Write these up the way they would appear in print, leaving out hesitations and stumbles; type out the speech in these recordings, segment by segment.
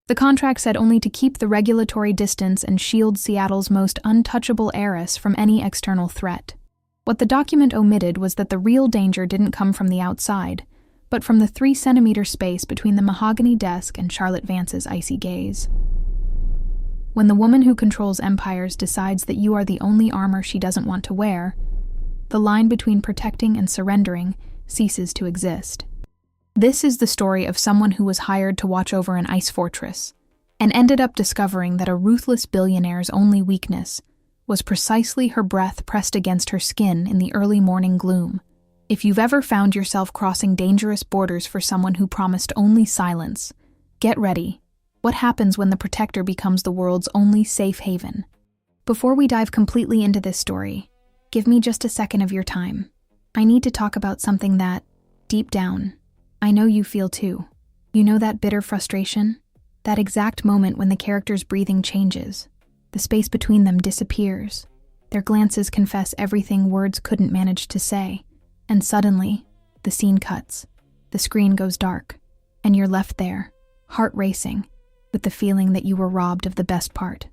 The contract said only to keep the regulatory distance and shield Seattle's most untouchable heiress from any external threat. What the document omitted was that the real danger didn't come from the outside, but from the 3-centimeter space between the mahogany desk and Charlotte Vance's icy gaze. When the woman who controls empires decides that you are the only armor she doesn't want to wear, the line between protecting and surrendering ceases to exist. This is the story of someone who was hired to watch over an ice fortress, and ended up discovering that a ruthless billionaire's only weakness was precisely her breath pressed against her skin in the early morning gloom. If you've ever found yourself crossing dangerous borders for someone who promised only silence, get ready. What happens when the protector becomes the world's only safe haven? Before we dive completely into this story, give me just a second of your time. I need to talk about something that, deep down, I know you feel too. You know that bitter frustration? That exact moment when the character's breathing changes. The space between them disappears. Their glances confess everything words couldn't manage to say. And suddenly, the scene cuts. The screen goes dark. And you're left there, heart racing, with the feeling that you were robbed of the best part.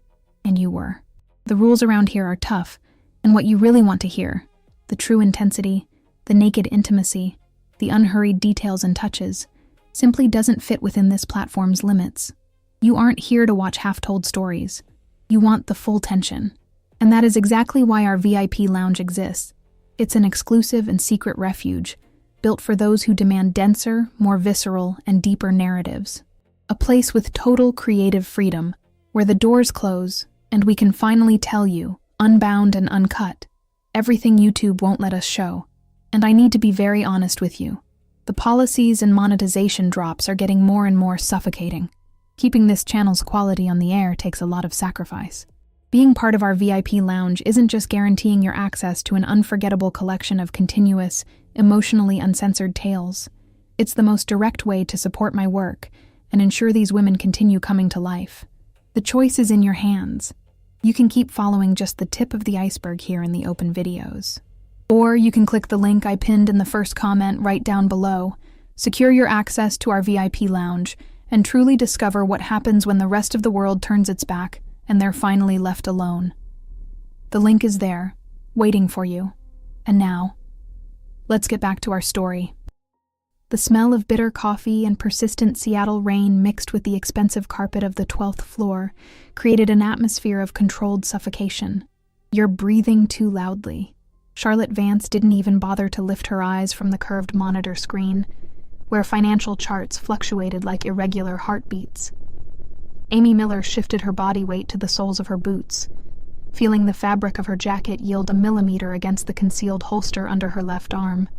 And you were. The rules around here are tough, and what you really want to hear, the true intensity, the naked intimacy, the unhurried details and touches, simply doesn't fit within this platform's limits. You aren't here to watch half-told stories. You want the full tension. And that is exactly why our VIP lounge exists. It's an exclusive and secret refuge, built for those who demand denser, more visceral, and deeper narratives. A place with total creative freedom, where the doors close, and we can finally tell you, unbound and uncut, everything YouTube won't let us show. And I need to be very honest with you. The policies and monetization drops are getting more and more suffocating. Keeping this channel's quality on the air takes a lot of sacrifice. Being part of our VIP lounge isn't just guaranteeing your access to an unforgettable collection of continuous, emotionally uncensored tales. It's the most direct way to support my work and ensure these women continue coming to life. The choice is in your hands. You can keep following just the tip of the iceberg here in the open videos. Or you can click the link I pinned in the first comment right down below, secure your access to our VIP lounge, and truly discover what happens when the rest of the world turns its back and they're finally left alone. The link is there, waiting for you. And now, let's get back to our story. The smell of bitter coffee and persistent Seattle rain mixed with the expensive carpet of the 12th floor created an atmosphere of controlled suffocation. You're breathing too loudly. Charlotte Vance didn't even bother to lift her eyes from the curved monitor screen, where financial charts fluctuated like irregular heartbeats. Amy Miller shifted her body weight to the soles of her boots, feeling the fabric of her jacket yield a millimeter against the concealed holster under her left arm.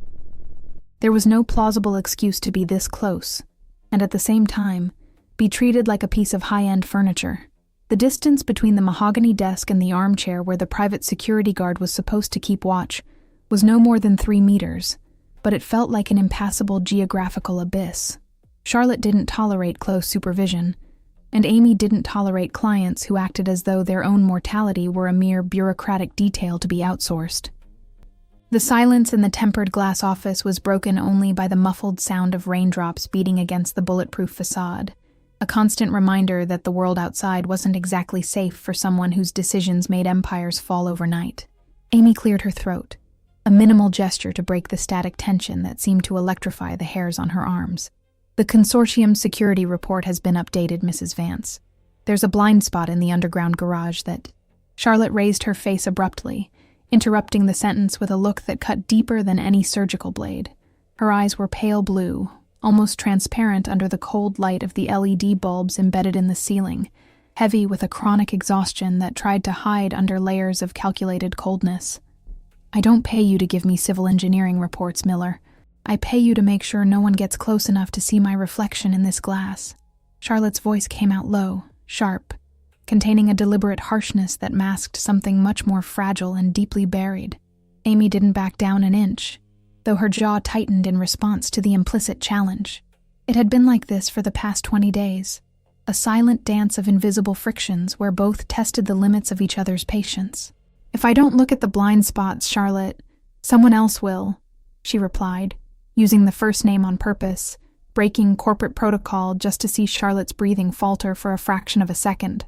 There was no plausible excuse to be this close, and at the same time, be treated like a piece of high-end furniture. The distance between the mahogany desk and the armchair where the private security guard was supposed to keep watch was no more than 3 meters, but it felt like an impassable geographical abyss. Charlotte didn't tolerate close supervision, and Amy didn't tolerate clients who acted as though their own mortality were a mere bureaucratic detail to be outsourced. The silence in the tempered glass office was broken only by the muffled sound of raindrops beating against the bulletproof facade, a constant reminder that the world outside wasn't exactly safe for someone whose decisions made empires fall overnight. Amy cleared her throat, a minimal gesture to break the static tension that seemed to electrify the hairs on her arms. The consortium's security report has been updated, Mrs. Vance. There's a blind spot in the underground garage that... Charlotte raised her face abruptly, interrupting the sentence with a look that cut deeper than any surgical blade. Her eyes were pale blue, almost transparent under the cold light of the LED bulbs embedded in the ceiling, heavy with a chronic exhaustion that tried to hide under layers of calculated coldness. I don't pay you to give me civil engineering reports, Miller. I pay you to make sure no one gets close enough to see my reflection in this glass. Charlotte's voice came out low, sharp, containing a deliberate harshness that masked something much more fragile and deeply buried. Amy didn't back down an inch, though her jaw tightened in response to the implicit challenge. It had been like this for the past 20 days, a silent dance of invisible frictions where both tested the limits of each other's patience. If I don't look at the blind spots, Charlotte, someone else will, she replied, using the first name on purpose, breaking corporate protocol just to see Charlotte's breathing falter for a fraction of a second.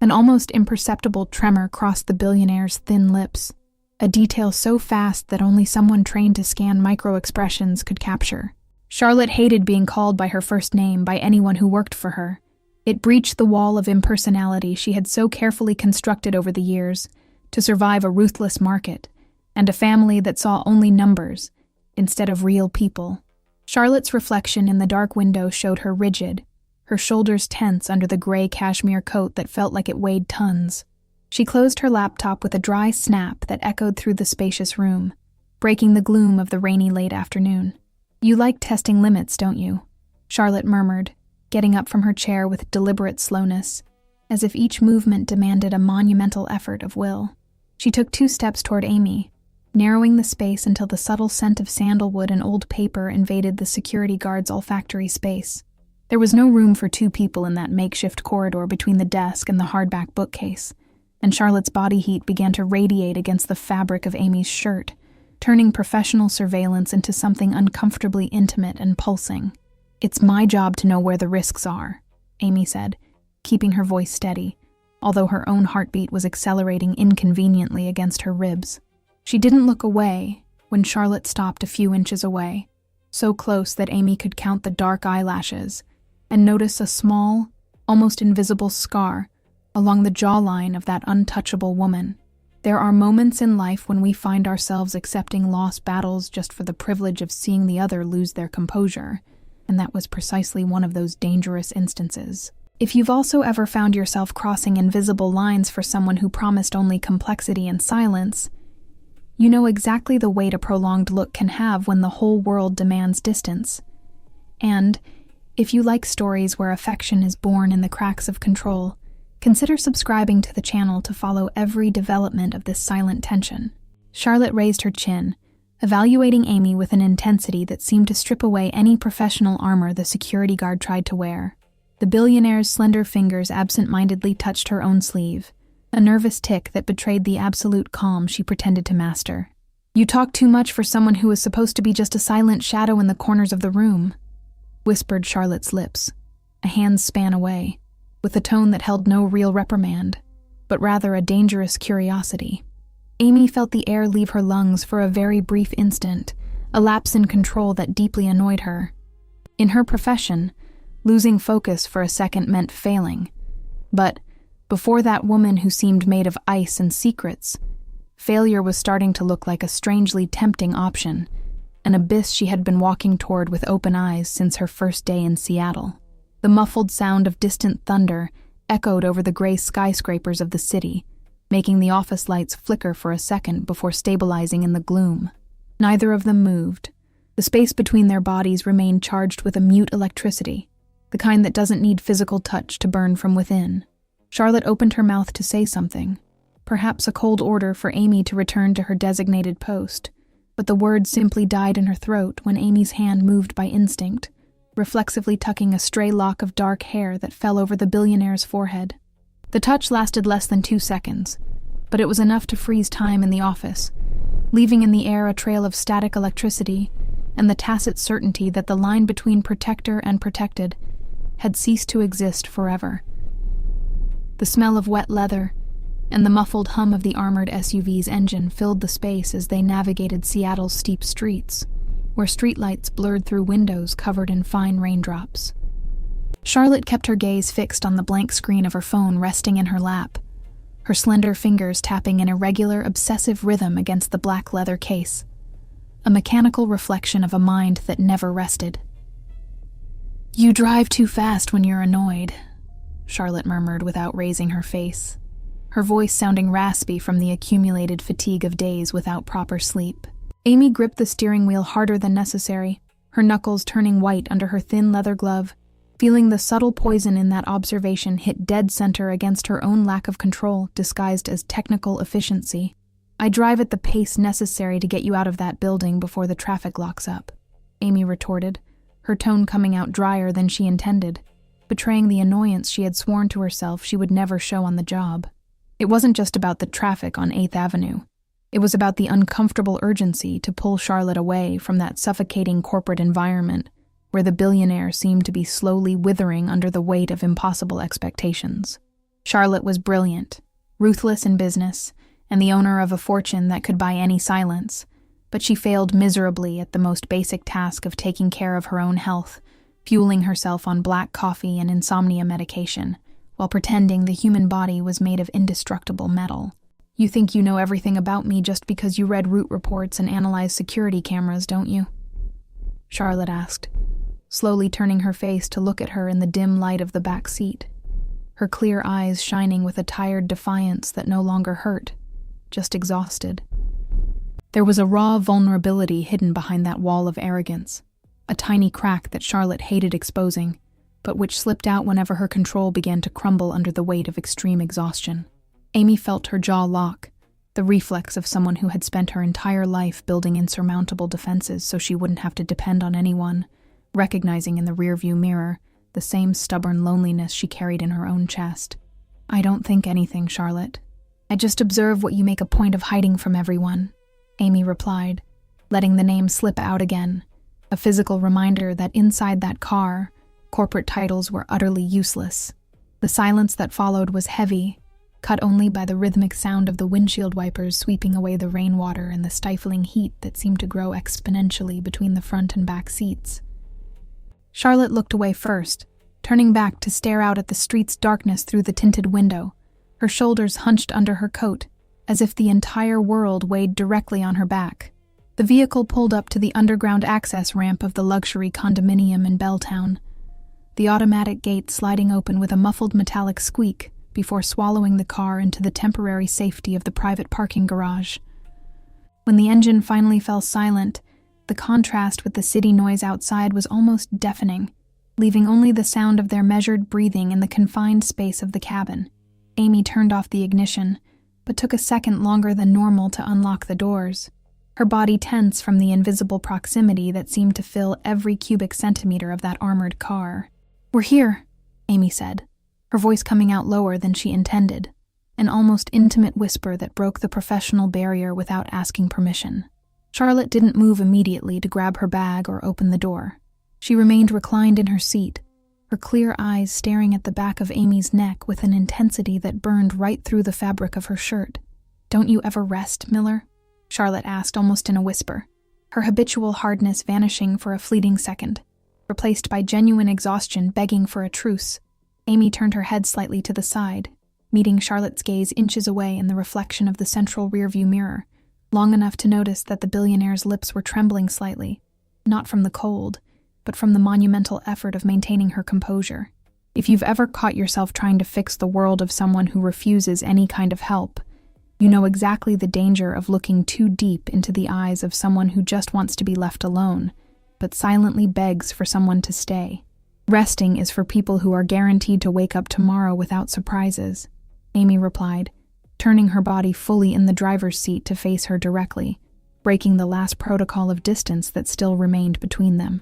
An almost imperceptible tremor crossed the billionaire's thin lips, a detail so fast that only someone trained to scan micro-expressions could capture. Charlotte hated being called by her first name by anyone who worked for her. It breached the wall of impersonality she had so carefully constructed over the years to survive a ruthless market and a family that saw only numbers instead of real people. Charlotte's reflection in the dark window showed her rigid, her shoulders tense under the gray cashmere coat that felt like it weighed tons. She closed her laptop with a dry snap that echoed through the spacious room, breaking the gloom of the rainy late afternoon. "You like testing limits, don't you?" Charlotte murmured, getting up from her chair with deliberate slowness, as if each movement demanded a monumental effort of will. She took 2 steps toward Amy, narrowing the space until the subtle scent of sandalwood and old paper invaded the security guard's olfactory space. There was no room for 2 people in that makeshift corridor between the desk and the hardback bookcase, and Charlotte's body heat began to radiate against the fabric of Amy's shirt, turning professional surveillance into something uncomfortably intimate and pulsing. "It's my job to know where the risks are," Amy said, keeping her voice steady, although her own heartbeat was accelerating inconveniently against her ribs. She didn't look away when Charlotte stopped a few inches away, so close that Amy could count the dark eyelashes and notice a small, almost invisible scar along the jawline of that untouchable woman. There are moments in life when we find ourselves accepting lost battles just for the privilege of seeing the other lose their composure, and that was precisely one of those dangerous instances. If you've also ever found yourself crossing invisible lines for someone who promised only complexity and silence, you know exactly the weight a prolonged look can have when the whole world demands distance. And if you like stories where affection is born in the cracks of control, consider subscribing to the channel to follow every development of this silent tension. Charlotte raised her chin, evaluating Amy with an intensity that seemed to strip away any professional armor the security guard tried to wear. The billionaire's slender fingers absent-mindedly touched her own sleeve, a nervous tick that betrayed the absolute calm she pretended to master. "You talk too much for someone who is supposed to be just a silent shadow in the corners of the room," whispered Charlotte's lips, a hand's span away, with a tone that held no real reprimand, but rather a dangerous curiosity. Amy felt the air leave her lungs for a very brief instant, a lapse in control that deeply annoyed her. In her profession, losing focus for a second meant failing, but before that woman who seemed made of ice and secrets, failure was starting to look like a strangely tempting option, an abyss she had been walking toward with open eyes since her first day in Seattle. The muffled sound of distant thunder echoed over the gray skyscrapers of the city, making the office lights flicker for a second before stabilizing in the gloom. Neither of them moved. The space between their bodies remained charged with a mute electricity, the kind that doesn't need physical touch to burn from within. Charlotte opened her mouth to say something, perhaps a cold order for Amy to return to her designated post, but the words simply died in her throat when Amy's hand moved by instinct, reflexively tucking a stray lock of dark hair that fell over the billionaire's forehead. The touch lasted less than 2 seconds, but it was enough to freeze time in the office, leaving in the air a trail of static electricity and the tacit certainty that the line between protector and protected had ceased to exist forever. The smell of wet leather and the muffled hum of the armored SUV's engine filled the space as they navigated Seattle's steep streets, where streetlights blurred through windows covered in fine raindrops. Charlotte kept her gaze fixed on the blank screen of her phone resting in her lap, her slender fingers tapping an irregular, obsessive rhythm against the black leather case, a mechanical reflection of a mind that never rested. "You drive too fast when you're annoyed," Charlotte murmured without raising her face, her voice sounding raspy from the accumulated fatigue of days without proper sleep. Amy gripped the steering wheel harder than necessary, her knuckles turning white under her thin leather glove, feeling the subtle poison in that observation hit dead center against her own lack of control disguised as technical efficiency. "I drive at the pace necessary to get you out of that building before the traffic locks up," Amy retorted, her tone coming out drier than she intended, betraying the annoyance she had sworn to herself she would never show on the job. It wasn't just about the traffic on 8th Avenue. It was about the uncomfortable urgency to pull Charlotte away from that suffocating corporate environment where the billionaire seemed to be slowly withering under the weight of impossible expectations. Charlotte was brilliant, ruthless in business, and the owner of a fortune that could buy any silence, but she failed miserably at the most basic task of taking care of her own health, fueling herself on black coffee and insomnia medication, while pretending the human body was made of indestructible metal. You think you know everything about me just because you read route reports and analyzed security cameras, don't you? Charlotte asked, slowly turning her face to look at her in the dim light of the back seat, her clear eyes shining with a tired defiance that no longer hurt, just exhausted. There was a raw vulnerability hidden behind that wall of arrogance, a tiny crack that Charlotte hated exposing, but which slipped out whenever her control began to crumble under the weight of extreme exhaustion. Amy felt her jaw lock, the reflex of someone who had spent her entire life building insurmountable defenses so she wouldn't have to depend on anyone, recognizing in the rearview mirror the same stubborn loneliness she carried in her own chest. "I don't think anything, Charlotte. I just observe what you make a point of hiding from everyone," Amy replied, letting the name slip out again, a physical reminder that inside that car, corporate titles were utterly useless. The silence that followed was heavy, cut only by the rhythmic sound of the windshield wipers sweeping away the rainwater and the stifling heat that seemed to grow exponentially between the front and back seats. Charlotte looked away first, turning back to stare out at the street's darkness through the tinted window, her shoulders hunched under her coat, as if the entire world weighed directly on her back. The vehicle pulled up to the underground access ramp of the luxury condominium in Belltown, the automatic gate sliding open with a muffled metallic squeak before swallowing the car into the temporary safety of the private parking garage. When the engine finally fell silent, the contrast with the city noise outside was almost deafening, leaving only the sound of their measured breathing in the confined space of the cabin. Amy turned off the ignition, but took a second longer than normal to unlock the doors, her body tense from the invisible proximity that seemed to fill every cubic centimeter of that armored car. "We're here," Amy said, her voice coming out lower than she intended, an almost intimate whisper that broke the professional barrier without asking permission. Charlotte didn't move immediately to grab her bag or open the door. She remained reclined in her seat, her clear eyes staring at the back of Amy's neck with an intensity that burned right through the fabric of her shirt. "Don't you ever rest, Miller?" Charlotte asked almost in a whisper, her habitual hardness vanishing for a fleeting second, replaced by genuine exhaustion begging for a truce. Amy turned her head slightly to the side, meeting Charlotte's gaze inches away in the reflection of the central rearview mirror, long enough to notice that the billionaire's lips were trembling slightly, not from the cold, but from the monumental effort of maintaining her composure. If you've ever caught yourself trying to fix the world of someone who refuses any kind of help, you know exactly the danger of looking too deep into the eyes of someone who just wants to be left alone, but silently begs for someone to stay. "Resting is for people who are guaranteed to wake up tomorrow without surprises," Amy replied, turning her body fully in the driver's seat to face her directly, breaking the last protocol of distance that still remained between them.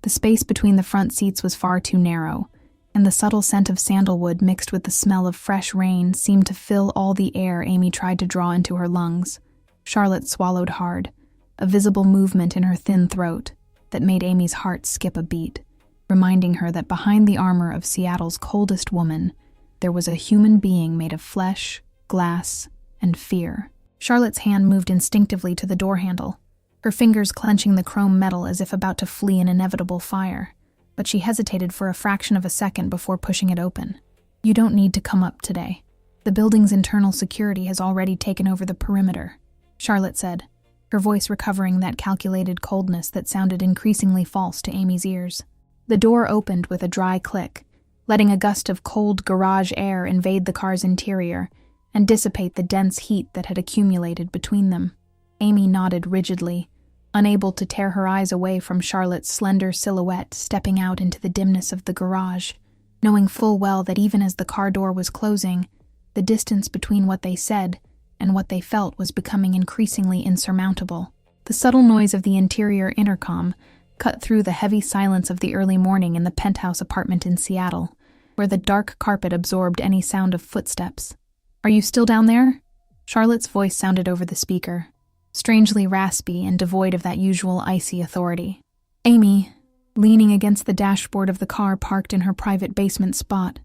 The space between the front seats was far too narrow, and the subtle scent of sandalwood mixed with the smell of fresh rain seemed to fill all the air Amy tried to draw into her lungs. Charlotte swallowed hard, a visible movement in her thin throat that made Amy's heart skip a beat, reminding her that behind the armor of Seattle's coldest woman, there was a human being made of flesh, glass, and fear. Charlotte's hand moved instinctively to the door handle, her fingers clenching the chrome metal as if about to flee an inevitable fire, but she hesitated for a fraction of a second before pushing it open. "You don't need to come up today. The building's internal security has already taken over the perimeter," Charlotte said, her voice recovering that calculated coldness that sounded increasingly false to Amy's ears. The door opened with a dry click, letting a gust of cold garage air invade the car's interior and dissipate the dense heat that had accumulated between them. Amy nodded rigidly, unable to tear her eyes away from Charlotte's slender silhouette stepping out into the dimness of the garage, knowing full well that even as the car door was closing, the distance between what they said and what they felt was becoming increasingly insurmountable. The subtle noise of the interior intercom cut through the heavy silence of the early morning in the penthouse apartment in Seattle, where the dark carpet absorbed any sound of footsteps. "Are you still down there?" Charlotte's voice sounded over the speaker, strangely raspy and devoid of that usual icy authority. "Amy, leaning against the dashboard of the car parked in her private basement spot,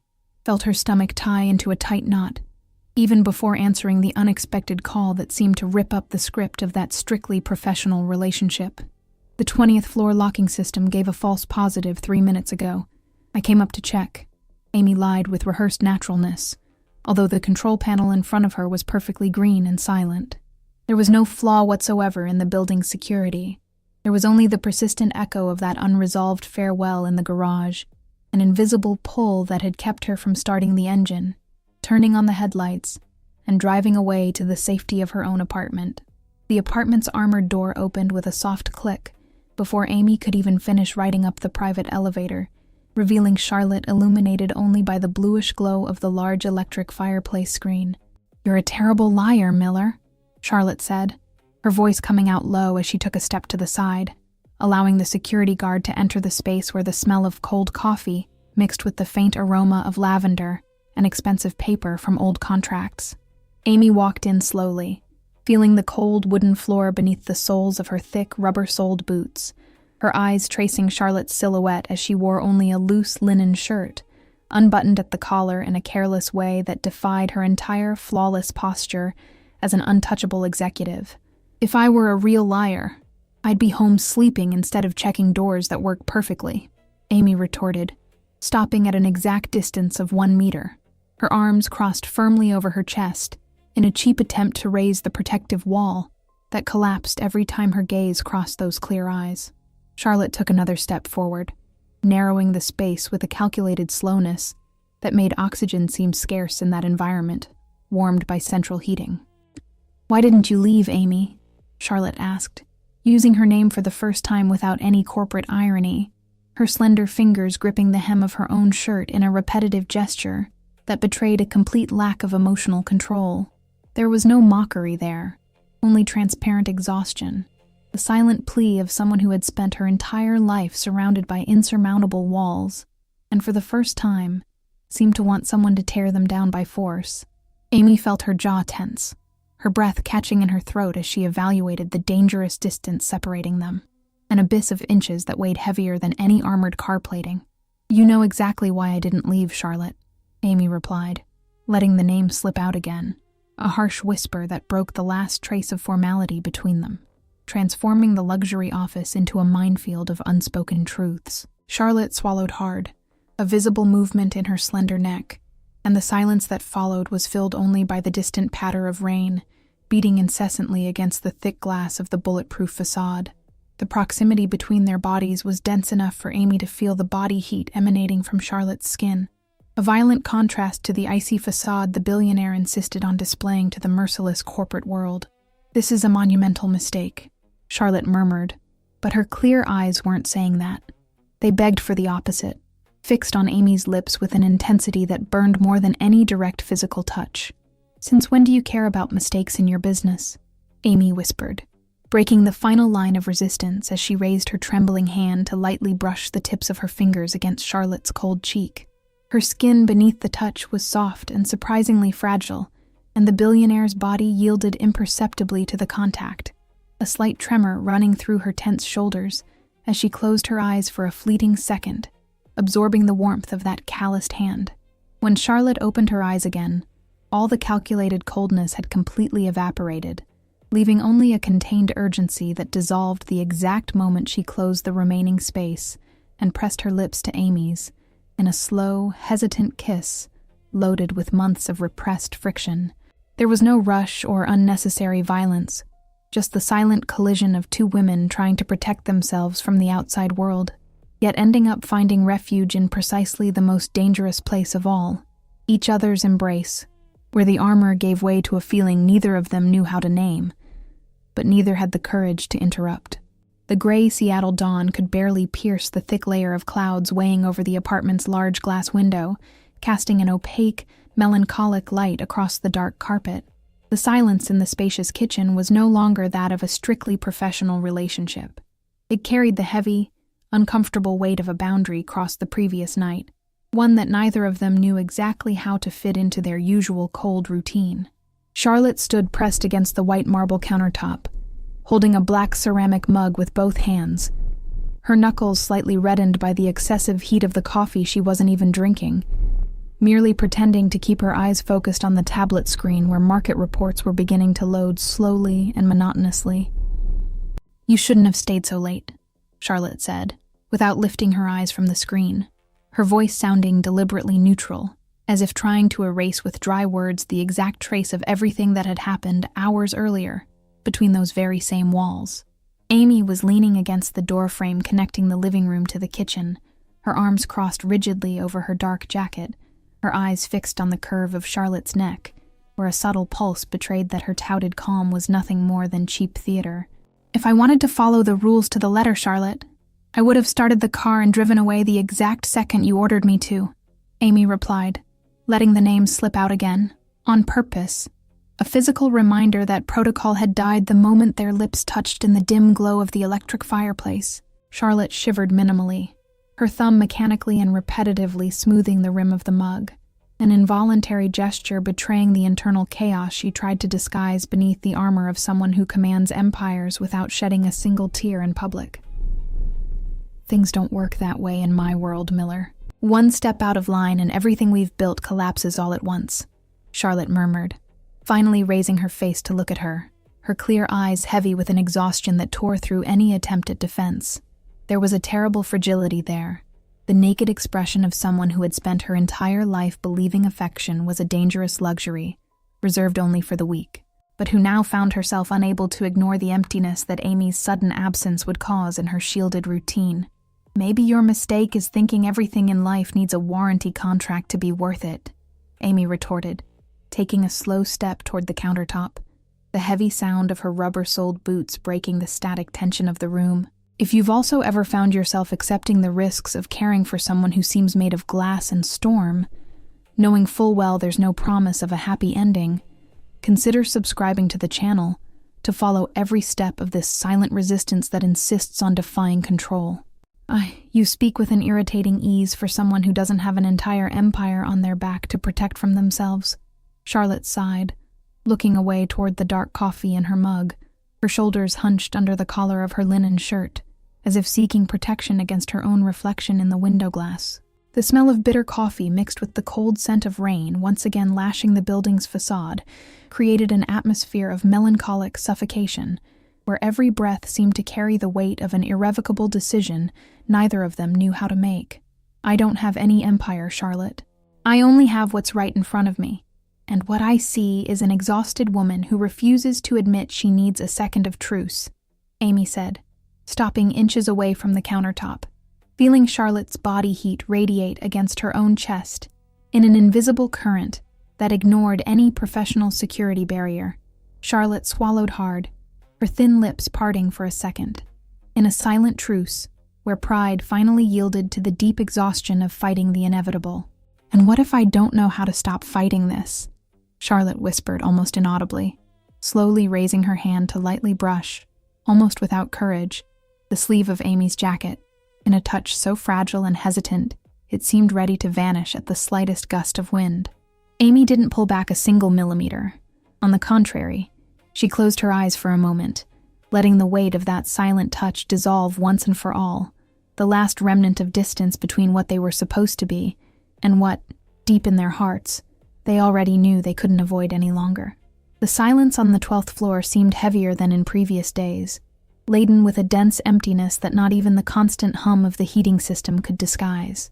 felt her stomach tie into a tight knot, even before answering the unexpected call that seemed to rip up the script of that strictly professional relationship. The 20th floor locking system gave a false positive 3 minutes ago. I came up to check. Amy lied with rehearsed naturalness, although the control panel in front of her was perfectly green and silent. There was no flaw whatsoever in the building's security. There was only the persistent echo of that unresolved farewell in the garage, an invisible pull that had kept her from starting the engine, turning on the headlights, and driving away to the safety of her own apartment. The apartment's armored door opened with a soft click before Amy could even finish riding up the private elevator, revealing Charlotte illuminated only by the bluish glow of the large electric fireplace screen. "You're a terrible liar, Miller," Charlotte said, her voice coming out low as she took a step to the side, allowing the security guard to enter the space where the smell of cold coffee mixed with the faint aroma of lavender and expensive paper from old contracts. Amy walked in slowly, feeling the cold wooden floor beneath the soles of her thick, rubber-soled boots, her eyes tracing Charlotte's silhouette as she wore only a loose linen shirt, unbuttoned at the collar in a careless way that defied her entire flawless posture as an untouchable executive. "If I were a real liar, I'd be home sleeping instead of checking doors that work perfectly," Amy retorted, stopping at an exact distance of 1 meter, her arms crossed firmly over her chest in a cheap attempt to raise the protective wall that collapsed every time her gaze crossed those clear eyes. Charlotte took another step forward, narrowing the space with a calculated slowness that made oxygen seem scarce in that environment, warmed by central heating. "Why didn't you leave, Amy?" Charlotte asked, using her name for the first time without any corporate irony, her slender fingers gripping the hem of her own shirt in a repetitive gesture that betrayed a complete lack of emotional control. There was no mockery there, only transparent exhaustion, the silent plea of someone who had spent her entire life surrounded by insurmountable walls, and for the first time, seemed to want someone to tear them down by force. Amy felt her jaw tense, her breath catching in her throat as she evaluated the dangerous distance separating them, an abyss of inches that weighed heavier than any armored car plating. "You know exactly why I didn't leave, Charlotte," Amy replied, letting the name slip out again, a harsh whisper that broke the last trace of formality between them, transforming the luxury office into a minefield of unspoken truths. Charlotte swallowed hard, a visible movement in her slender neck, and the silence that followed was filled only by the distant patter of rain, beating incessantly against the thick glass of the bulletproof facade. The proximity between their bodies was dense enough for Amy to feel the body heat emanating from Charlotte's skin, a violent contrast to the icy facade the billionaire insisted on displaying to the merciless corporate world. "This is a monumental mistake," Charlotte murmured, but her clear eyes weren't saying that. They begged for the opposite, fixed on Amy's lips with an intensity that burned more than any direct physical touch. "Since when do you care about mistakes in your business?" Amy whispered, breaking the final line of resistance as she raised her trembling hand to lightly brush the tips of her fingers against Charlotte's cold cheek. Her skin beneath the touch was soft and surprisingly fragile, and the billionaire's body yielded imperceptibly to the contact, a slight tremor running through her tense shoulders as she closed her eyes for a fleeting second, absorbing the warmth of that calloused hand. When Charlotte opened her eyes again, all the calculated coldness had completely evaporated, leaving only a contained urgency that dissolved the exact moment she closed the remaining space and pressed her lips to Amy's, in a slow, hesitant kiss, loaded with months of repressed friction. There was no rush or unnecessary violence, just the silent collision of two women trying to protect themselves from the outside world, yet ending up finding refuge in precisely the most dangerous place of all, each other's embrace, where the armor gave way to a feeling neither of them knew how to name, but neither had the courage to interrupt. The gray Seattle dawn could barely pierce the thick layer of clouds weighing over the apartment's large glass window, casting an opaque, melancholic light across the dark carpet. The silence in the spacious kitchen was no longer that of a strictly professional relationship. It carried the heavy, uncomfortable weight of a boundary crossed the previous night, one that neither of them knew exactly how to fit into their usual cold routine. Charlotte stood pressed against the white marble countertop, holding a black ceramic mug with both hands, her knuckles slightly reddened by the excessive heat of the coffee she wasn't even drinking, merely pretending to keep her eyes focused on the tablet screen where market reports were beginning to load slowly and monotonously. "You shouldn't have stayed so late," Charlotte said, without lifting her eyes from the screen, her voice sounding deliberately neutral, as if trying to erase with dry words the exact trace of everything that had happened hours earlier between those very same walls. Amy was leaning against the doorframe connecting the living room to the kitchen, her arms crossed rigidly over her dark jacket, her eyes fixed on the curve of Charlotte's neck, where a subtle pulse betrayed that her touted calm was nothing more than cheap theater. "If I wanted to follow the rules to the letter, Charlotte, I would have started the car and driven away the exact second you ordered me to," Amy replied, letting the name slip out again, on purpose, a physical reminder that protocol had died the moment their lips touched in the dim glow of the electric fireplace. Charlotte shivered minimally, her thumb mechanically and repetitively smoothing the rim of the mug, an involuntary gesture betraying the internal chaos she tried to disguise beneath the armor of someone who commands empires without shedding a single tear in public. "Things don't work that way in my world, Miller. One step out of line and everything we've built collapses all at once," Charlotte murmured, finally raising her face to look at her, her clear eyes heavy with an exhaustion that tore through any attempt at defense. There was a terrible fragility there. The naked expression of someone who had spent her entire life believing affection was a dangerous luxury, reserved only for the weak, but who now found herself unable to ignore the emptiness that Amy's sudden absence would cause in her shielded routine. "Maybe your mistake is thinking everything in life needs a warranty contract to be worth it," Amy retorted, taking a slow step toward the countertop, the heavy sound of her rubber-soled boots breaking the static tension of the room. "If you've also ever found yourself accepting the risks of caring for someone who seems made of glass and storm, knowing full well there's no promise of a happy ending, consider subscribing to the channel to follow every step of this silent resistance that insists on defying control." You speak with an irritating ease for someone who doesn't have an entire empire on their back to protect from themselves," Charlotte sighed, looking away toward the dark coffee in her mug, her shoulders hunched under the collar of her linen shirt, as if seeking protection against her own reflection in the window glass. The smell of bitter coffee mixed with the cold scent of rain once again lashing the building's facade created an atmosphere of melancholic suffocation, where every breath seemed to carry the weight of an irrevocable decision neither of them knew how to make. "I don't have any empire, Charlotte. I only have what's right in front of me, and what I see is an exhausted woman who refuses to admit she needs a second of truce," Amy said, stopping inches away from the countertop, feeling Charlotte's body heat radiate against her own chest in an invisible current that ignored any professional security barrier. Charlotte swallowed hard, her thin lips parting for a second, in a silent truce where pride finally yielded to the deep exhaustion of fighting the inevitable. "And what if I don't know how to stop fighting this?" Charlotte whispered almost inaudibly, slowly raising her hand to lightly brush, almost without courage, the sleeve of Amy's jacket, in a touch so fragile and hesitant it seemed ready to vanish at the slightest gust of wind. Amy didn't pull back a single millimeter. On the contrary, she closed her eyes for a moment, letting the weight of that silent touch dissolve once and for all, the last remnant of distance between what they were supposed to be and what, deep in their hearts, they already knew they couldn't avoid any longer. The silence on the 12th floor seemed heavier than in previous days, laden with a dense emptiness that not even the constant hum of the heating system could disguise.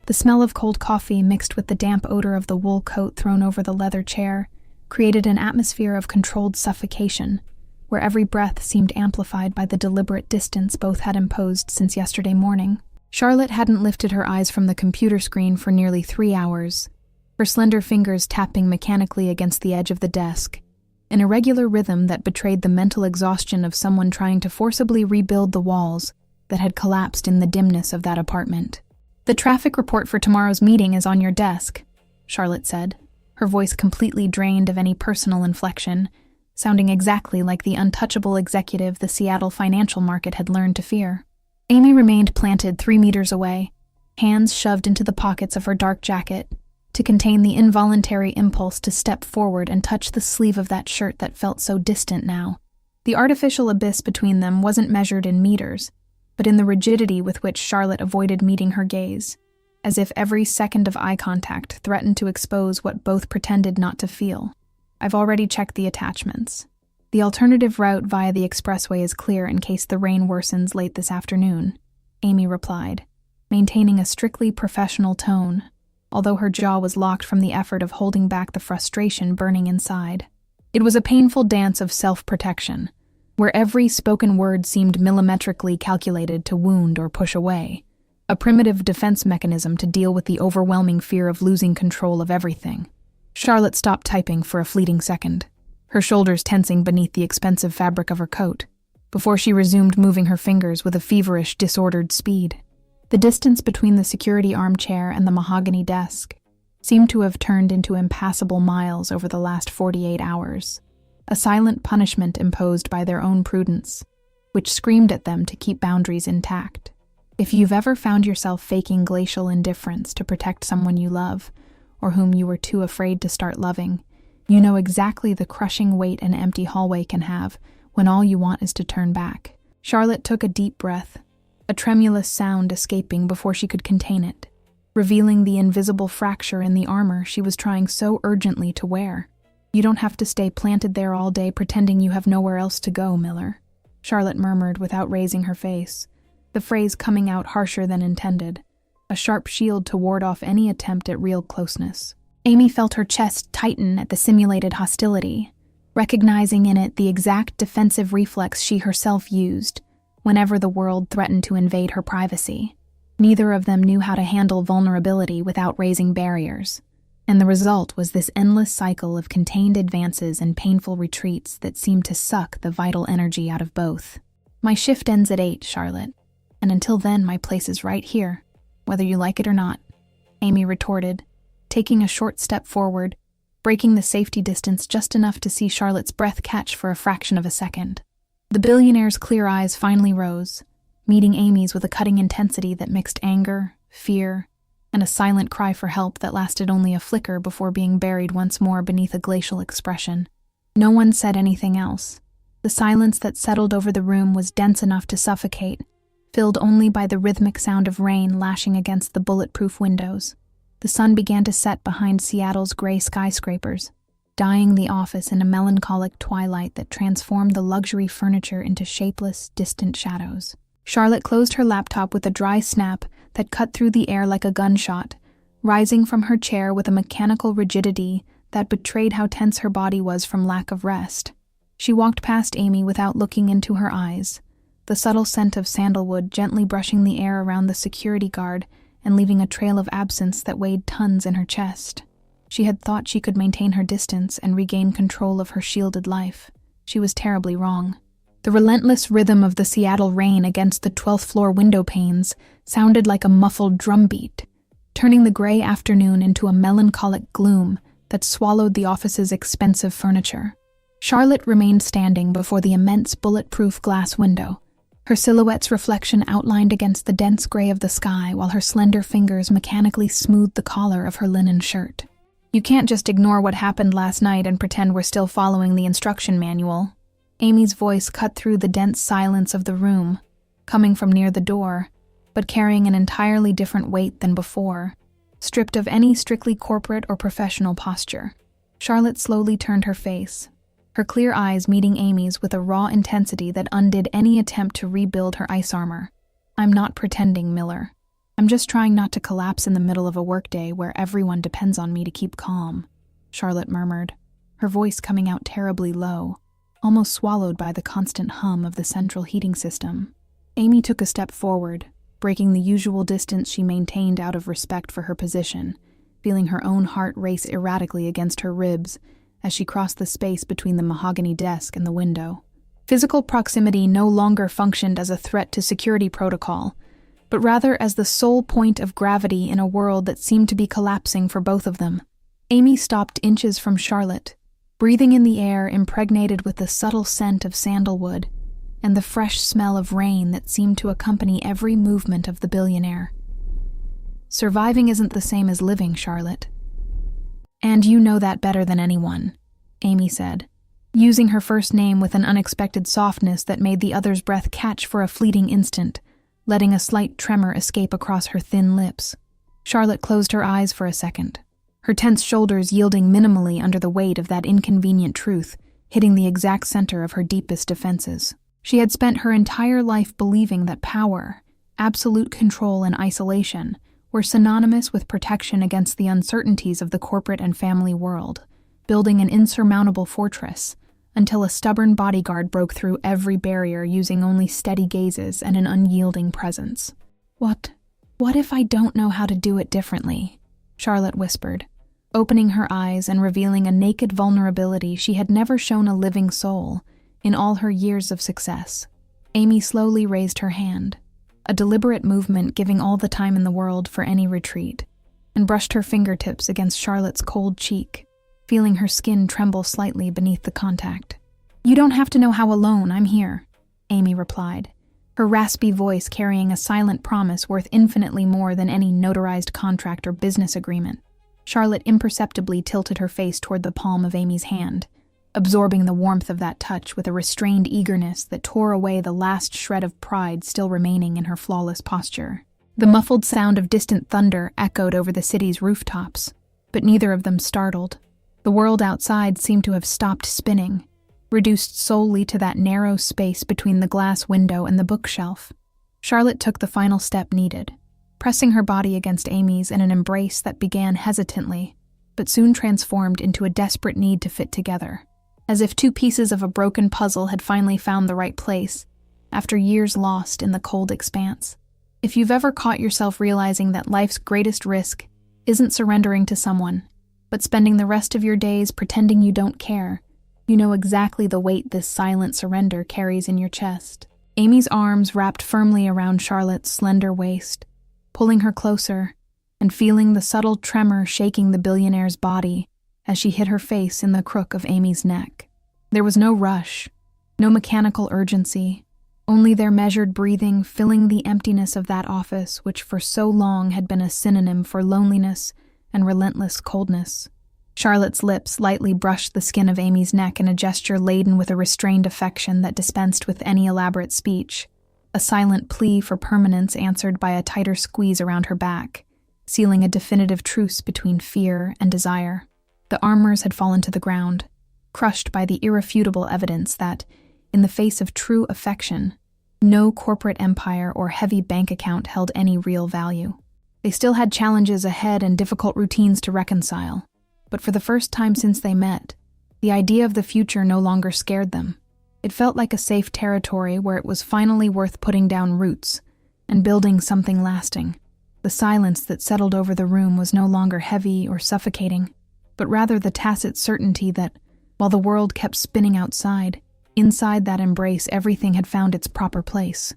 The smell of cold coffee mixed with the damp odor of the wool coat thrown over the leather chair created an atmosphere of controlled suffocation, where every breath seemed amplified by the deliberate distance both had imposed since yesterday morning. Charlotte hadn't lifted her eyes from the computer screen for nearly 3 hours, her slender fingers tapping mechanically against the edge of the desk, an irregular rhythm that betrayed the mental exhaustion of someone trying to forcibly rebuild the walls that had collapsed in the dimness of that apartment. "The traffic report for tomorrow's meeting is on your desk," Charlotte said, her voice completely drained of any personal inflection, sounding exactly like the untouchable executive the Seattle financial market had learned to fear. Amy remained planted 3 meters away, hands shoved into the pockets of her dark jacket, to contain the involuntary impulse to step forward and touch the sleeve of that shirt that felt so distant now. The artificial abyss between them wasn't measured in meters, but in the rigidity with which Charlotte avoided meeting her gaze, as if every second of eye contact threatened to expose what both pretended not to feel. "I've already checked the attachments. The alternative route via the expressway is clear in case the rain worsens late this afternoon," Amy replied, maintaining a strictly professional tone, although her jaw was locked from the effort of holding back the frustration burning inside. It was a painful dance of self-protection, where every spoken word seemed millimetrically calculated to wound or push away, a primitive defense mechanism to deal with the overwhelming fear of losing control of everything. Charlotte stopped typing for a fleeting second, her shoulders tensing beneath the expensive fabric of her coat, before she resumed moving her fingers with a feverish, disordered speed. The distance between the security armchair and the mahogany desk seemed to have turned into impassable miles over the last 48 hours, a silent punishment imposed by their own prudence, which screamed at them to keep boundaries intact. If you've ever found yourself faking glacial indifference to protect someone you love, or whom you were too afraid to start loving, you know exactly the crushing weight an empty hallway can have when all you want is to turn back. Charlotte took a deep breath, a tremulous sound escaping before she could contain it, revealing the invisible fracture in the armor she was trying so urgently to wear. "You don't have to stay planted there all day pretending you have nowhere else to go, Miller," Charlotte murmured without raising her face, the phrase coming out harsher than intended, a sharp shield to ward off any attempt at real closeness. Amy felt her chest tighten at the simulated hostility, recognizing in it the exact defensive reflex she herself used whenever the world threatened to invade her privacy. Neither of them knew how to handle vulnerability without raising barriers, and the result was this endless cycle of contained advances and painful retreats that seemed to suck the vital energy out of both. "My shift ends at 8, Charlotte, and until then my place is right here, whether you like it or not," Amy retorted, taking a short step forward, breaking the safety distance just enough to see Charlotte's breath catch for a fraction of a second. The billionaire's clear eyes finally rose, meeting Amy's with a cutting intensity that mixed anger, fear, and a silent cry for help that lasted only a flicker before being buried once more beneath a glacial expression. No one said anything else. The silence that settled over the room was dense enough to suffocate, filled only by the rhythmic sound of rain lashing against the bulletproof windows. The sun began to set behind Seattle's gray skyscrapers, dyeing the office in a melancholic twilight that transformed the luxury furniture into shapeless, distant shadows. Charlotte closed her laptop with a dry snap that cut through the air like a gunshot, rising from her chair with a mechanical rigidity that betrayed how tense her body was from lack of rest. She walked past Amy without looking into her eyes, the subtle scent of sandalwood gently brushing the air around the security guard and leaving a trail of absence that weighed tons in her chest. She had thought she could maintain her distance and regain control of her shielded life. She was terribly wrong. The relentless rhythm of the Seattle rain against the 12th floor window panes sounded like a muffled drumbeat, turning the gray afternoon into a melancholic gloom that swallowed the office's expensive furniture. Charlotte remained standing before the immense bulletproof glass window, her silhouette's reflection outlined against the dense gray of the sky while her slender fingers mechanically smoothed the collar of her linen shirt. "You can't just ignore what happened last night and pretend we're still following the instruction manual." Amy's voice cut through the dense silence of the room, coming from near the door, but carrying an entirely different weight than before, stripped of any strictly corporate or professional posture. Charlotte slowly turned her face, her clear eyes meeting Amy's with a raw intensity that undid any attempt to rebuild her ice armor. "I'm not pretending, Miller. I'm just trying not to collapse in the middle of a workday where everyone depends on me to keep calm," Charlotte murmured, her voice coming out terribly low, almost swallowed by the constant hum of the central heating system. Amy took a step forward, breaking the usual distance she maintained out of respect for her position, feeling her own heart race erratically against her ribs as she crossed the space between the mahogany desk and the window. Physical proximity no longer functioned as a threat to security protocol, but rather as the sole point of gravity in a world that seemed to be collapsing for both of them. Amy stopped inches from Charlotte, breathing in the air impregnated with the subtle scent of sandalwood and the fresh smell of rain that seemed to accompany every movement of the billionaire. "Surviving isn't the same as living, Charlotte. And you know that better than anyone," Amy said, using her first name with an unexpected softness that made the other's breath catch for a fleeting instant, letting a slight tremor escape across her thin lips. Charlotte closed her eyes for a second, her tense shoulders yielding minimally under the weight of that inconvenient truth, hitting the exact center of her deepest defenses. She had spent her entire life believing that power, absolute control, and isolation were synonymous with protection against the uncertainties of the corporate and family world, building an insurmountable fortress, until a stubborn bodyguard broke through every barrier using only steady gazes and an unyielding presence. What if I don't know how to do it differently?" Charlotte whispered, opening her eyes and revealing a naked vulnerability she had never shown a living soul in all her years of success. Amy slowly raised her hand, a deliberate movement giving all the time in the world for any retreat, and brushed her fingertips against Charlotte's cold cheek, feeling her skin tremble slightly beneath the contact. "You don't have to know how alone I'm here," Amy replied, her raspy voice carrying a silent promise worth infinitely more than any notarized contract or business agreement. Charlotte imperceptibly tilted her face toward the palm of Amy's hand, absorbing the warmth of that touch with a restrained eagerness that tore away the last shred of pride still remaining in her flawless posture. The muffled sound of distant thunder echoed over the city's rooftops, but neither of them startled. The world outside seemed to have stopped spinning, reduced solely to that narrow space between the glass window and the bookshelf. Charlotte took the final step needed, pressing her body against Amy's in an embrace that began hesitantly, but soon transformed into a desperate need to fit together, as if two pieces of a broken puzzle had finally found the right place, after years lost in the cold expanse. If you've ever caught yourself realizing that life's greatest risk isn't surrendering to someone, but spending the rest of your days pretending you don't care, you know exactly the weight this silent surrender carries in your chest. Amy's arms wrapped firmly around Charlotte's slender waist, pulling her closer, and feeling the subtle tremor shaking the billionaire's body as she hid her face in the crook of Amy's neck. There was no rush, no mechanical urgency, only their measured breathing filling the emptiness of that office which for so long had been a synonym for loneliness and relentless coldness. Charlotte's lips lightly brushed the skin of Amy's neck in a gesture laden with a restrained affection that dispensed with any elaborate speech, a silent plea for permanence answered by a tighter squeeze around her back, sealing a definitive truce between fear and desire. The armors had fallen to the ground, crushed by the irrefutable evidence that, in the face of true affection, no corporate empire or heavy bank account held any real value. They still had challenges ahead and difficult routines to reconcile, but for the first time since they met, the idea of the future no longer scared them. It felt like a safe territory where it was finally worth putting down roots and building something lasting. The silence that settled over the room was no longer heavy or suffocating, but rather the tacit certainty that, while the world kept spinning outside, inside that embrace everything had found its proper place.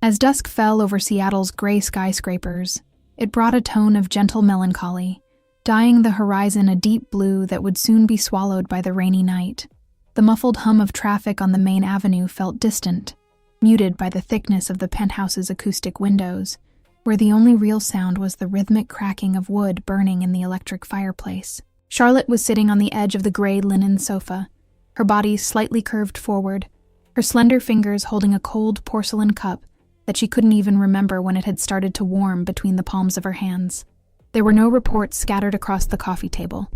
As dusk fell over Seattle's gray skyscrapers, it brought a tone of gentle melancholy, dyeing the horizon a deep blue that would soon be swallowed by the rainy night. The muffled hum of traffic on the main avenue felt distant, muted by the thickness of the penthouse's acoustic windows, where the only real sound was the rhythmic cracking of wood burning in the electric fireplace. Charlotte was sitting on the edge of the gray linen sofa, her body slightly curved forward, her slender fingers holding a cold porcelain cup that she couldn't even remember when it had started to warm between the palms of her hands. There were no reports scattered across the coffee table,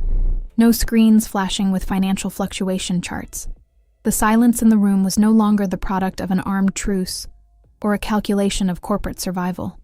no screens flashing with financial fluctuation charts. The silence in the room was no longer the product of an armed truce or a calculation of corporate survival,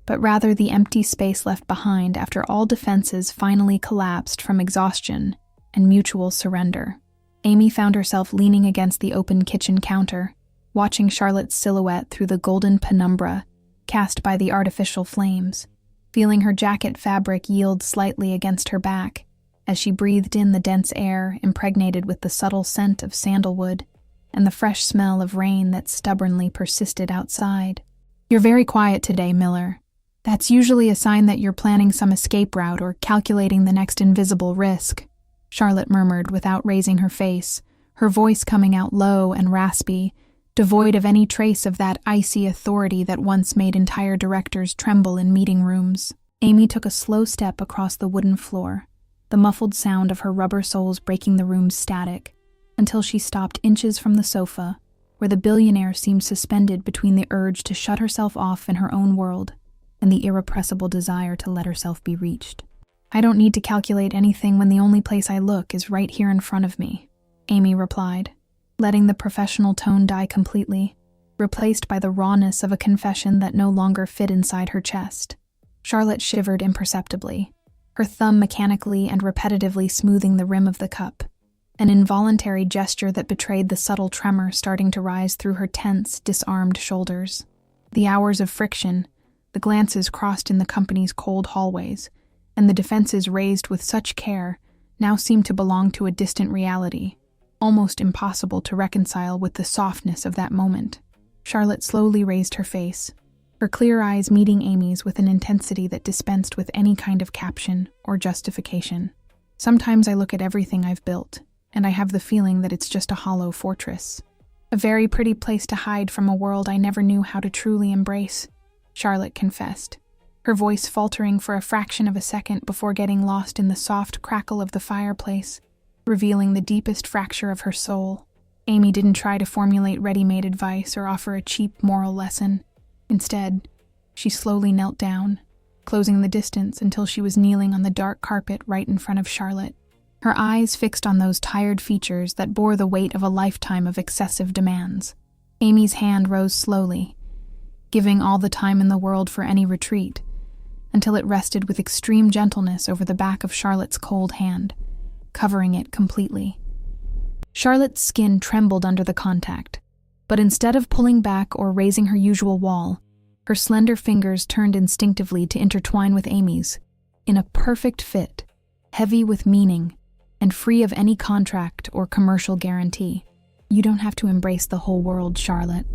but rather the empty space left behind after all defenses finally collapsed from exhaustion and mutual surrender. Amy found herself leaning against the open kitchen counter, watching Charlotte's silhouette through the golden penumbra cast by the artificial flames, feeling her jacket fabric yield slightly against her back as she breathed in the dense air impregnated with the subtle scent of sandalwood and the fresh smell of rain that stubbornly persisted outside. "You're very quiet today, Miller. That's usually a sign that you're planning some escape route or calculating the next invisible risk," Charlotte murmured without raising her face, her voice coming out low and raspy, devoid of any trace of that icy authority that once made entire directors tremble in meeting rooms. Amy took a slow step across the wooden floor, the muffled sound of her rubber soles breaking the room's static, until she stopped inches from the sofa, where the billionaire seemed suspended between the urge to shut herself off in her own world and the irrepressible desire to let herself be reached. "I don't need to calculate anything when the only place I look is right here in front of me," Amy replied, letting the professional tone die completely, replaced by the rawness of a confession that no longer fit inside her chest. Charlotte shivered imperceptibly, her thumb mechanically and repetitively smoothing the rim of the cup, an involuntary gesture that betrayed the subtle tremor starting to rise through her tense, disarmed shoulders. The hours of friction, the glances crossed in the company's cold hallways, and the defenses raised with such care now seemed to belong to a distant reality, almost impossible to reconcile with the softness of that moment. Charlotte slowly raised her face, her clear eyes meeting Amy's with an intensity that dispensed with any kind of caption or justification. "Sometimes I look at everything I've built, and I have the feeling that it's just a hollow fortress. A very pretty place to hide from a world I never knew how to truly embrace," Charlotte confessed, her voice faltering for a fraction of a second before getting lost in the soft crackle of the fireplace, revealing the deepest fracture of her soul. Amy didn't try to formulate ready-made advice or offer a cheap moral lesson. Instead, she slowly knelt down, closing the distance until she was kneeling on the dark carpet right in front of Charlotte, her eyes fixed on those tired features that bore the weight of a lifetime of excessive demands. Amy's hand rose slowly, giving all the time in the world for any retreat, until it rested with extreme gentleness over the back of Charlotte's cold hand, covering it completely. Charlotte's skin trembled under the contact, but instead of pulling back or raising her usual wall, her slender fingers turned instinctively to intertwine with Amy's, in a perfect fit, heavy with meaning, and free of any contract or commercial guarantee. "You don't have to embrace the whole world, Charlotte.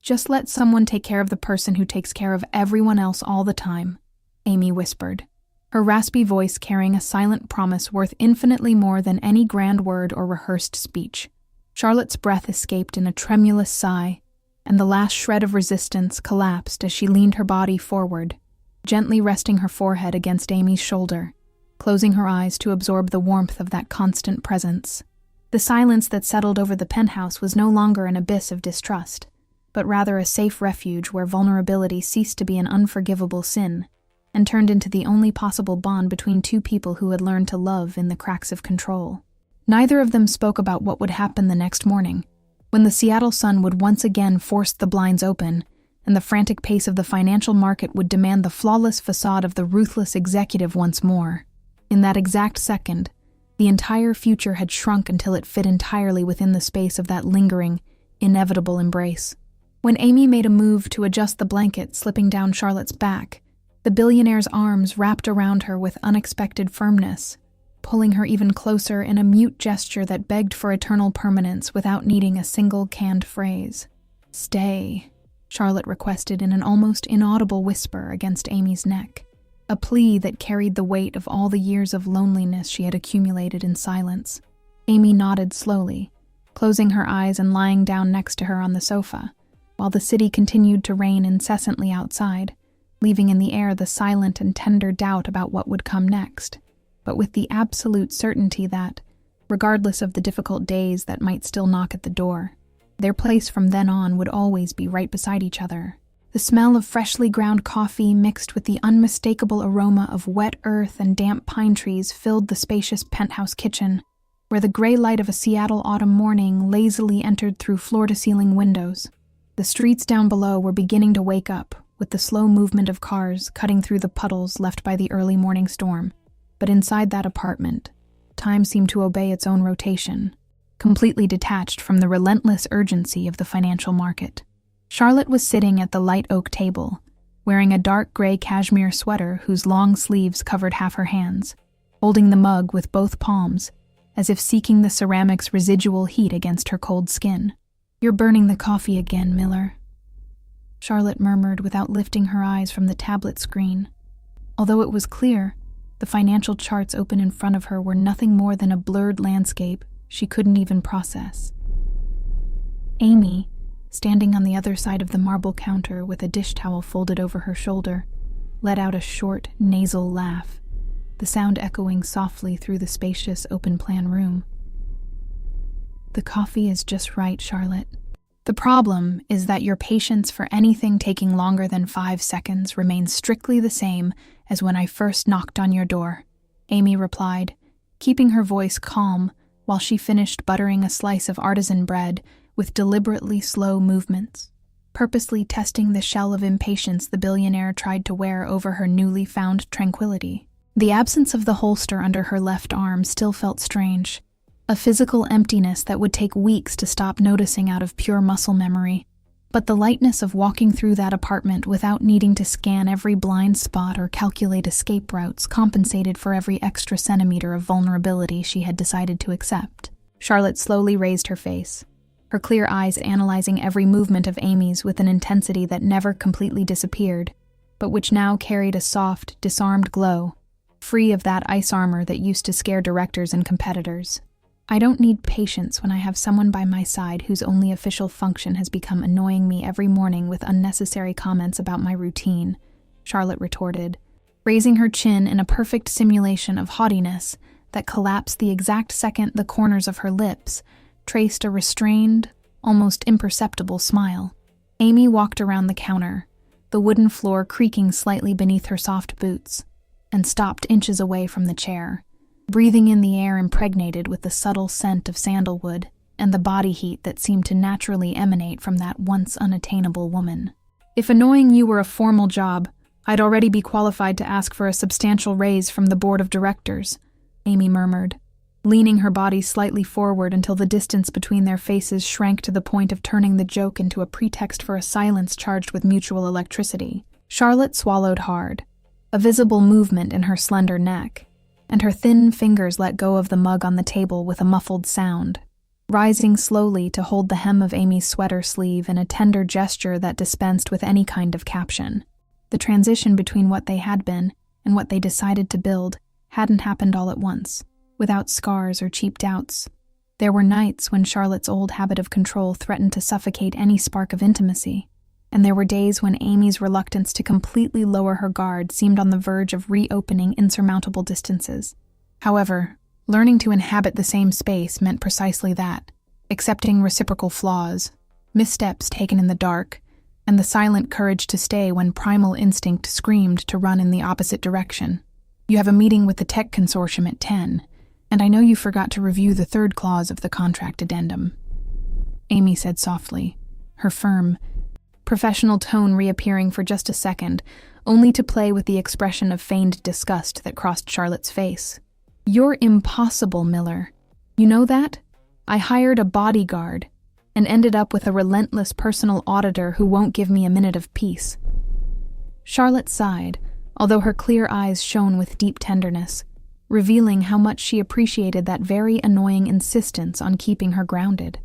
Just let someone take care of the person who takes care of everyone else all the time," Amy whispered, her raspy voice carrying a silent promise worth infinitely more than any grand word or rehearsed speech. Charlotte's breath escaped in a tremulous sigh, and the last shred of resistance collapsed as she leaned her body forward, gently resting her forehead against Amy's shoulder, closing her eyes to absorb the warmth of that constant presence. The silence that settled over the penthouse was no longer an abyss of distrust, but rather a safe refuge where vulnerability ceased to be an unforgivable sin and turned into the only possible bond between two people who had learned to love in the cracks of control. Neither of them spoke about what would happen the next morning, when the Seattle sun would once again force the blinds open, and the frantic pace of the financial market would demand the flawless facade of the ruthless executive once more. In that exact second, the entire future had shrunk until it fit entirely within the space of that lingering, inevitable embrace. When Amy made a move to adjust the blanket slipping down Charlotte's back, the billionaire's arms wrapped around her with unexpected firmness, pulling her even closer in a mute gesture that begged for eternal permanence without needing a single canned phrase. "Stay," Charlotte requested in an almost inaudible whisper against Amy's neck, a plea that carried the weight of all the years of loneliness she had accumulated in silence. Amy nodded slowly, closing her eyes and lying down next to her on the sofa, while the city continued to rain incessantly outside, leaving in the air the silent and tender doubt about what would come next, but with the absolute certainty that, regardless of the difficult days that might still knock at the door, their place from then on would always be right beside each other. The smell of freshly ground coffee mixed with the unmistakable aroma of wet earth and damp pine trees filled the spacious penthouse kitchen, where the gray light of a Seattle autumn morning lazily entered through floor-to-ceiling windows. The streets down below were beginning to wake up, with the slow movement of cars cutting through the puddles left by the early morning storm. But inside that apartment, time seemed to obey its own rotation, completely detached from the relentless urgency of the financial market. Charlotte was sitting at the light oak table, wearing a dark gray cashmere sweater whose long sleeves covered half her hands, holding the mug with both palms, as if seeking the ceramic's residual heat against her cold skin. "You're burning the coffee again, Miller," Charlotte murmured without lifting her eyes from the tablet screen. Although it was clear, the financial charts open in front of her were nothing more than a blurred landscape she couldn't even process. Amy, standing on the other side of the marble counter with a dish towel folded over her shoulder, let out a short, nasal laugh, the sound echoing softly through the spacious, open-plan room. "The coffee is just right, Charlotte," The problem is that your patience for anything taking longer than 5 seconds remains strictly the same as when I first knocked on your door," Amy replied, keeping her voice calm while she finished buttering a slice of artisan bread with deliberately slow movements, purposely testing the shell of impatience the billionaire tried to wear over her newly found tranquility. The absence of the holster under her left arm still felt strange, a physical emptiness that would take weeks to stop noticing out of pure muscle memory. But the lightness of walking through that apartment without needing to scan every blind spot or calculate escape routes compensated for every extra centimeter of vulnerability she had decided to accept. Charlotte slowly raised her face, her clear eyes analyzing every movement of Amy's with an intensity that never completely disappeared, but which now carried a soft, disarmed glow, free of that ice armor that used to scare directors and competitors. "I don't need patience when I have someone by my side whose only official function has become annoying me every morning with unnecessary comments about my routine," Charlotte retorted, raising her chin in a perfect simulation of haughtiness that collapsed the exact second the corners of her lips traced a restrained, almost imperceptible smile. Amy walked around the counter, the wooden floor creaking slightly beneath her soft boots, and stopped inches away from the chair, breathing in the air impregnated with the subtle scent of sandalwood and the body heat that seemed to naturally emanate from that once unattainable woman. "If annoying you were a formal job, I'd already be qualified to ask for a substantial raise from the board of directors," Amy murmured, leaning her body slightly forward until the distance between their faces shrank to the point of turning the joke into a pretext for a silence charged with mutual electricity. Charlotte swallowed hard, a visible movement in her slender neck, and her thin fingers let go of the mug on the table with a muffled sound, rising slowly to hold the hem of Amy's sweater sleeve in a tender gesture that dispensed with any kind of caption. The transition between what they had been and what they decided to build hadn't happened all at once, without scars or cheap doubts. There were nights when Charlotte's old habit of control threatened to suffocate any spark of intimacy, and there were days when Amy's reluctance to completely lower her guard seemed on the verge of reopening insurmountable distances. However, learning to inhabit the same space meant precisely that, accepting reciprocal flaws, missteps taken in the dark, and the silent courage to stay when primal instinct screamed to run in the opposite direction. "You have a meeting with the tech consortium at 10, and I know you forgot to review the third clause of the contract addendum," Amy said softly, her firm, professional tone reappearing for just a second, only to play with the expression of feigned disgust that crossed Charlotte's face. "You're impossible, Miller. You know that? I hired a bodyguard and ended up with a relentless personal auditor who won't give me a minute of peace." Charlotte sighed, although her clear eyes shone with deep tenderness, revealing how much she appreciated that very annoying insistence on keeping her grounded.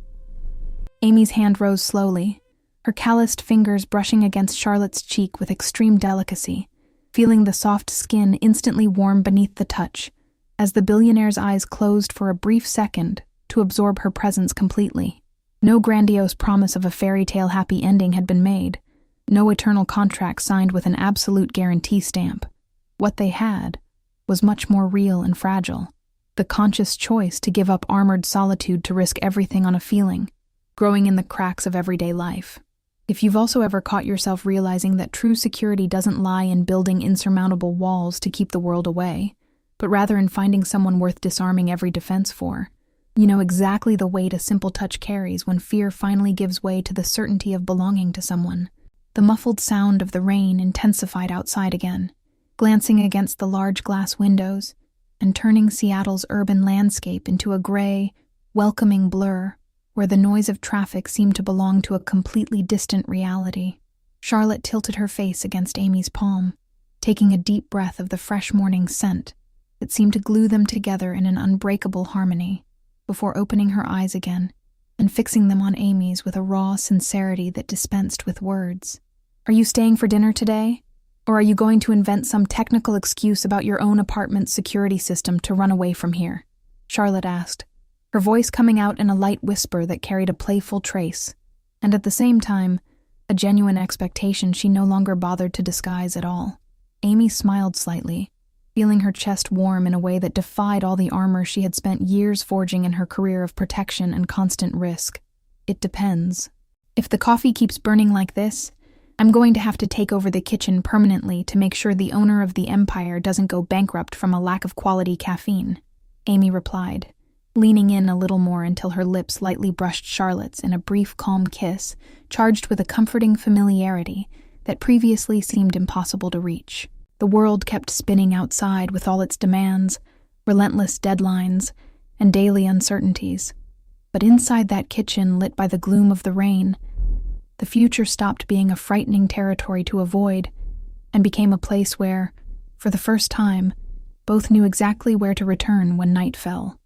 Amy's hand rose slowly, her calloused fingers brushing against Charlotte's cheek with extreme delicacy, feeling the soft skin instantly warm beneath the touch, as the billionaire's eyes closed for a brief second to absorb her presence completely. No grandiose promise of a fairy tale happy ending had been made, no eternal contract signed with an absolute guarantee stamp. What they had was much more real and fragile, the conscious choice to give up armored solitude to risk everything on a feeling, growing in the cracks of everyday life. If you've also ever caught yourself realizing that true security doesn't lie in building insurmountable walls to keep the world away, but rather in finding someone worth disarming every defense for, you know exactly the weight a simple touch carries when fear finally gives way to the certainty of belonging to someone. The muffled sound of the rain intensified outside again, glancing against the large glass windows and turning Seattle's urban landscape into a gray, welcoming blur where the noise of traffic seemed to belong to a completely distant reality. Charlotte tilted her face against Amy's palm, taking a deep breath of the fresh morning scent that seemed to glue them together in an unbreakable harmony, before opening her eyes again and fixing them on Amy's with a raw sincerity that dispensed with words. "Are you staying for dinner today? Or are you going to invent some technical excuse about your own apartment's security system to run away from here?" Charlotte asked, her voice coming out in a light whisper that carried a playful trace, and at the same time, a genuine expectation she no longer bothered to disguise at all. Amy smiled slightly, feeling her chest warm in a way that defied all the armor she had spent years forging in her career of protection and constant risk. "It depends. If the coffee keeps burning like this, I'm going to have to take over the kitchen permanently to make sure the owner of the empire doesn't go bankrupt from a lack of quality caffeine, Amy replied, leaning in a little more until her lips lightly brushed Charlotte's in a brief, calm kiss, charged with a comforting familiarity that previously seemed impossible to reach. The world kept spinning outside with all its demands, relentless deadlines, and daily uncertainties. But inside that kitchen lit by the gloom of the rain, the future stopped being a frightening territory to avoid and became a place where, for the first time, both knew exactly where to return when night fell.